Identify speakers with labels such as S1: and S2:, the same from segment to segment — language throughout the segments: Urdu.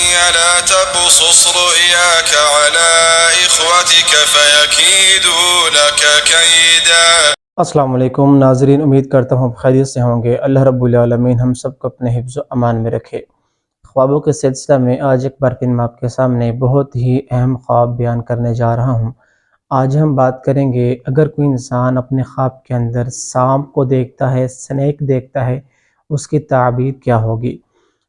S1: لا تقصص رؤياك على إخوتك فيكيدوا لك كيدا۔
S2: السلام علیکم ناظرین، امید کرتا ہوں خیریت سے ہوں گے۔ اللہ رب العالمین ہم سب کو اپنے حفظ و امان میں رکھے۔ خوابوں کے سلسلہ میں آج ایک بار پھر میں آپ کے سامنے بہت ہی اہم خواب بیان کرنے جا رہا ہوں۔ آج ہم بات کریں گے، اگر کوئی انسان اپنے خواب کے اندر سانپ کو دیکھتا ہے، سنیک دیکھتا ہے، اس کی تعبیر کیا ہوگی؟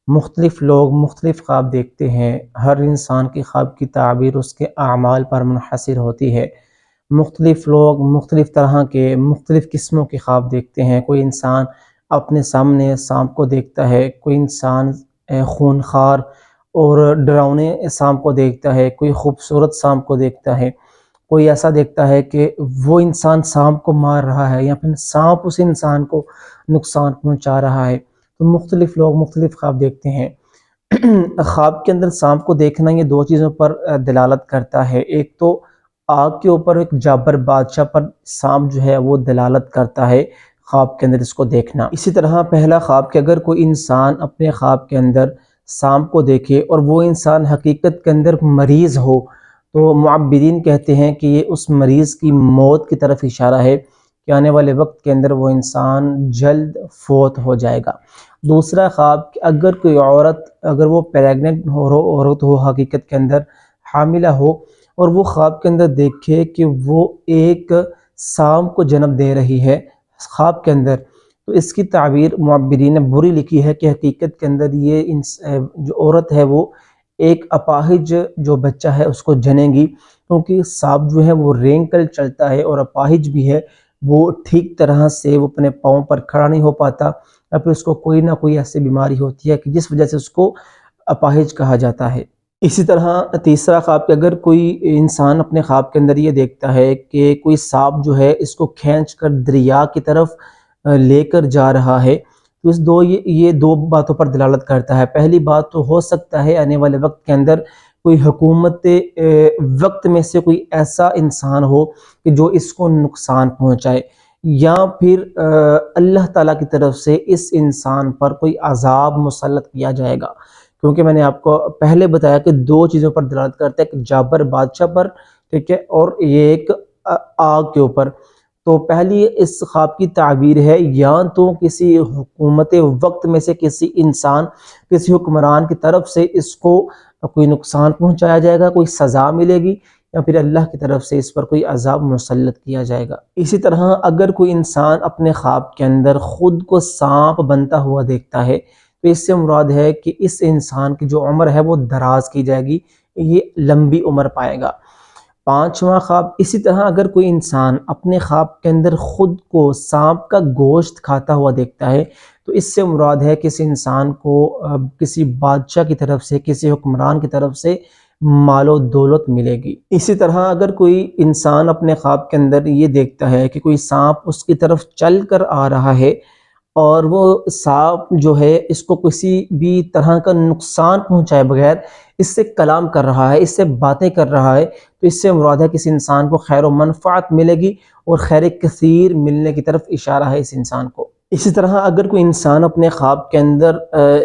S2: مختلف لوگ مختلف خواب دیکھتے ہیں۔ ہر انسان کی خواب کی تعبیر اس کے اعمال پر منحصر ہوتی ہے۔ مختلف لوگ مختلف طرح کے مختلف قسموں کے خواب دیکھتے ہیں۔ کوئی انسان اپنے سامنے سانپ کو دیکھتا ہے، کوئی انسان خونخوار اور ڈراؤنے سانپ کو دیکھتا ہے، کوئی خوبصورت سانپ کو دیکھتا ہے، کوئی ایسا دیکھتا ہے کہ وہ انسان سانپ کو مار رہا ہے یا پھر سانپ اس انسان کو نقصان پہنچا رہا ہے۔ تو مختلف لوگ مختلف خواب دیکھتے ہیں۔ خواب کے اندر سانپ کو دیکھنا یہ دو چیزوں پر دلالت کرتا ہے۔ ایک تو آگ کے اوپر ایک جابر بادشاہ پر سانپ جو ہے وہ دلالت کرتا ہے خواب کے اندر اس کو دیکھنا۔ اسی طرح پہلا خواب کہ اگر کوئی انسان اپنے خواب کے اندر سانپ کو دیکھے اور وہ انسان حقیقت کے اندر مریض ہو، تو معبرین کہتے ہیں کہ یہ اس مریض کی موت کی طرف اشارہ ہے کہ آنے والے وقت کے اندر وہ انسان جلد فوت ہو جائے گا۔ دوسرا خواب کہ اگر کوئی عورت، اگر وہ پیریگننٹ عورت ہو، حقیقت کے اندر حاملہ ہو، اور وہ خواب کے اندر دیکھے کہ وہ ایک سانپ کو جنم دے رہی ہے خواب کے اندر، تو اس کی تعبیر معبرین نے بری لکھی ہے کہ حقیقت کے اندر یہ جو عورت ہے وہ ایک اپاہج جو بچہ ہے اس کو جنے گی، کیونکہ سانپ جو ہے وہ رینگ کر چلتا ہے اور اپاہج بھی ہے، وہ ٹھیک طرح سے وہ اپنے پاؤں پر کھڑا نہیں ہو پاتا، یا پھر اس کو کوئی نہ کوئی ایسی بیماری ہوتی ہے کہ جس وجہ سے اس کو اپاہج کہا جاتا ہے۔ اسی طرح تیسرا خواب کہ اگر کوئی انسان اپنے خواب کے اندر یہ دیکھتا ہے کہ کوئی سانپ جو ہے اس کو کھینچ کر دریا کی طرف لے کر جا رہا ہے، تو یہ دو باتوں پر دلالت کرتا ہے۔ پہلی بات تو ہو سکتا ہے آنے والے وقت کے اندر کوئی حکومت وقت میں سے کوئی ایسا انسان ہو کہ جو اس کو نقصان پہنچائے، یا پھر اللہ تعالیٰ کی طرف سے اس انسان پر کوئی عذاب مسلط کیا جائے گا، کیونکہ میں نے آپ کو پہلے بتایا کہ دو چیزوں پر دلالت کرتا ہے، ایک جابر بادشاہ پر، ٹھیک ہے، اور یہ ایک آگ کے اوپر۔ تو پہلی اس خواب کی تعبیر ہے یا تو کسی حکومت وقت میں سے کسی انسان، کسی حکمران کی طرف سے اس کو کوئی نقصان پہنچایا جائے گا، کوئی سزا ملے گی، یا پھر اللہ کی طرف سے اس پر کوئی عذاب مسلط کیا جائے گا۔ اسی طرح اگر کوئی انسان اپنے خواب کے اندر خود کو سانپ بنتا ہوا دیکھتا ہے، تو اس سے مراد ہے کہ اس انسان کی جو عمر ہے وہ دراز کی جائے گی، یہ لمبی عمر پائے گا۔ پانچواں خواب، اسی طرح اگر کوئی انسان اپنے خواب کے اندر خود کو سانپ کا گوشت کھاتا ہوا دیکھتا ہے، تو اس سے مراد ہے کہ اس انسان کو کسی بادشاہ کی طرف سے، کسی حکمران کی طرف سے مال و دولت ملے گی۔ اسی طرح اگر کوئی انسان اپنے خواب کے اندر یہ دیکھتا ہے کہ کوئی سانپ اس کی طرف چل کر آ رہا ہے، اور وہ سانپ جو ہے اس کو کسی بھی طرح کا نقصان پہنچائے بغیر اس سے کلام کر رہا ہے، اس سے باتیں کر رہا ہے، تو اس سے مراد ہے کسی انسان کو خیر و منفعت ملے گی، اور خیر کثیر ملنے کی طرف اشارہ ہے اس انسان کو۔ اسی طرح اگر کوئی انسان اپنے خواب کے اندر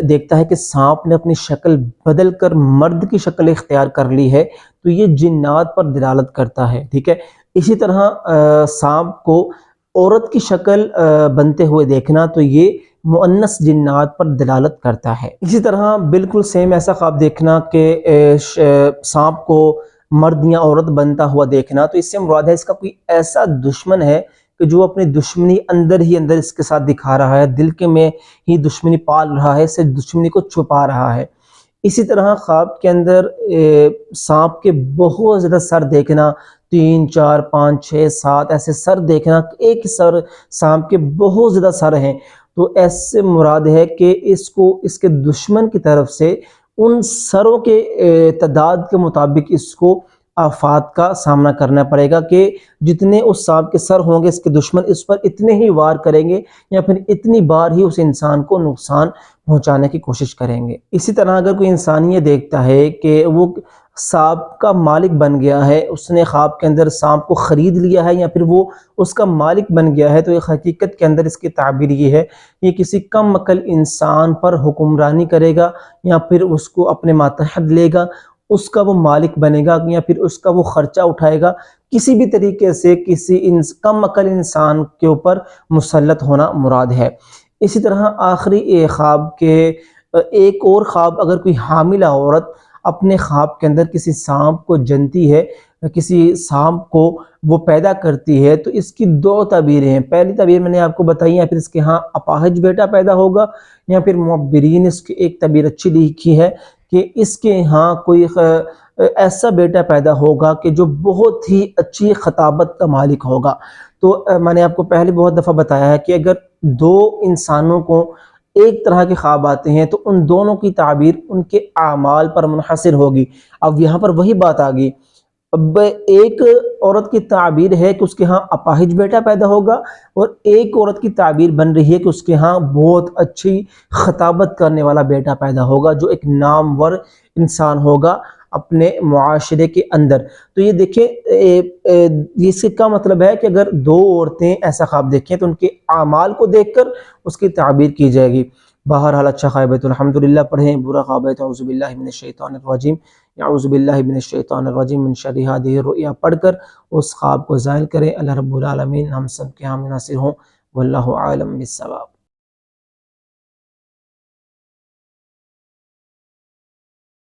S2: دیکھتا ہے کہ سانپ نے اپنی شکل بدل کر مرد کی شکل اختیار کر لی ہے، تو یہ جنات پر دلالت کرتا ہے، ٹھیک ہے۔ اسی طرح سانپ کو عورت کی شکل بنتے ہوئے دیکھنا، تو یہ مؤنث جنات پر دلالت کرتا ہے۔ اسی طرح بالکل سیم ایسا خواب دیکھنا کہ سانپ کو مرد یا عورت بنتا ہوا دیکھنا، تو اس سے مراد ہے اس کا کوئی ایسا دشمن ہے کہ جو اپنی دشمنی اندر ہی اندر اس کے ساتھ دکھا رہا ہے، دل کے میں ہی دشمنی پال رہا ہے، اس سے دشمنی کو چھپا رہا ہے۔ اسی طرح خواب کے اندر سانپ کے بہت زیادہ سر دیکھنا، 3 4 5 6 7 ایسے سر دیکھنا، ایک سر سانپ کے بہت زیادہ سر ہیں، تو ایسے مراد ہے کہ اس کو اس کے دشمن کی طرف سے ان سروں کے تعداد کے مطابق اس کو آفات کا سامنا کرنا پڑے گا، کہ جتنے اس سانپ کے سر ہوں گے اس کے دشمن اس پر اتنے ہی وار کریں گے، یا پھر اتنی بار ہی اس انسان کو نقصان پہنچانے کی کوشش کریں گے۔ اسی طرح اگر کوئی انسان یہ دیکھتا ہے کہ وہ سانپ کا مالک بن گیا ہے، اس نے خواب کے اندر سانپ کو خرید لیا ہے یا پھر وہ اس کا مالک بن گیا ہے، تو یہ حقیقت کے اندر اس کی تعبیر یہ ہے، یہ کسی کم عقل انسان پر حکمرانی کرے گا یا پھر اس کو اپنے ماتحت لے گا، اس کا وہ مالک بنے گا یا پھر اس کا وہ خرچہ اٹھائے گا، کسی بھی طریقے سے کسی کم عقل انسان کے اوپر مسلط ہونا مراد ہے۔ اسی طرح آخری خواب کے ایک اور خواب، اگر کوئی حاملہ عورت اپنے خواب کے اندر کسی سانپ کو جنتی ہے، کسی سانپ کو وہ پیدا کرتی ہے، تو اس کی دو تعبیریں ہیں۔ پہلی تعبیر میں نے آپ کو بتائی ہے، پھر اس کے ہاں اپاہج بیٹا پیدا ہوگا، یا پھر معبرین اس کی ایک تعبیر اچھی لکھی ہے کہ اس کے ہاں کوئی ایسا بیٹا پیدا ہوگا کہ جو بہت ہی اچھی خطابت کا مالک ہوگا۔ تو میں نے آپ کو پہلے بہت دفعہ بتایا ہے کہ اگر دو انسانوں کو ایک طرح کے خواب آتے ہیں تو ان دونوں کی تعبیر ان کے اعمال پر منحصر ہوگی۔ اب یہاں پر وہی بات آ گئی، اب ایک عورت کی تعبیر ہے کہ اس کے ہاں اپاہج بیٹا پیدا ہوگا، اور ایک عورت کی تعبیر بن رہی ہے کہ اس کے ہاں بہت اچھی خطابت کرنے والا بیٹا پیدا ہوگا، جو ایک نامور انسان ہوگا اپنے معاشرے کے اندر۔ تو یہ دیکھیں، اس کا مطلب ہے کہ اگر دو عورتیں ایسا خواب دیکھیں تو ان کے اعمال کو دیکھ کر اس کی تعبیر کی جائے گی۔ بہرحال اچھا خواب ہے تو الحمدللہ پڑھیں، برا خواب ہے تو اعوذ باللہ من الشیطان الرجیم، اعوذ باللہ من الشیطان الرجیم من شر ہذہ الرؤیا پڑھ کر اس خواب کو ظاہر کریں۔ اللہ رب العالمین ہم سب کے حامی ناصر ہوں، واللہ عالم بالصواب۔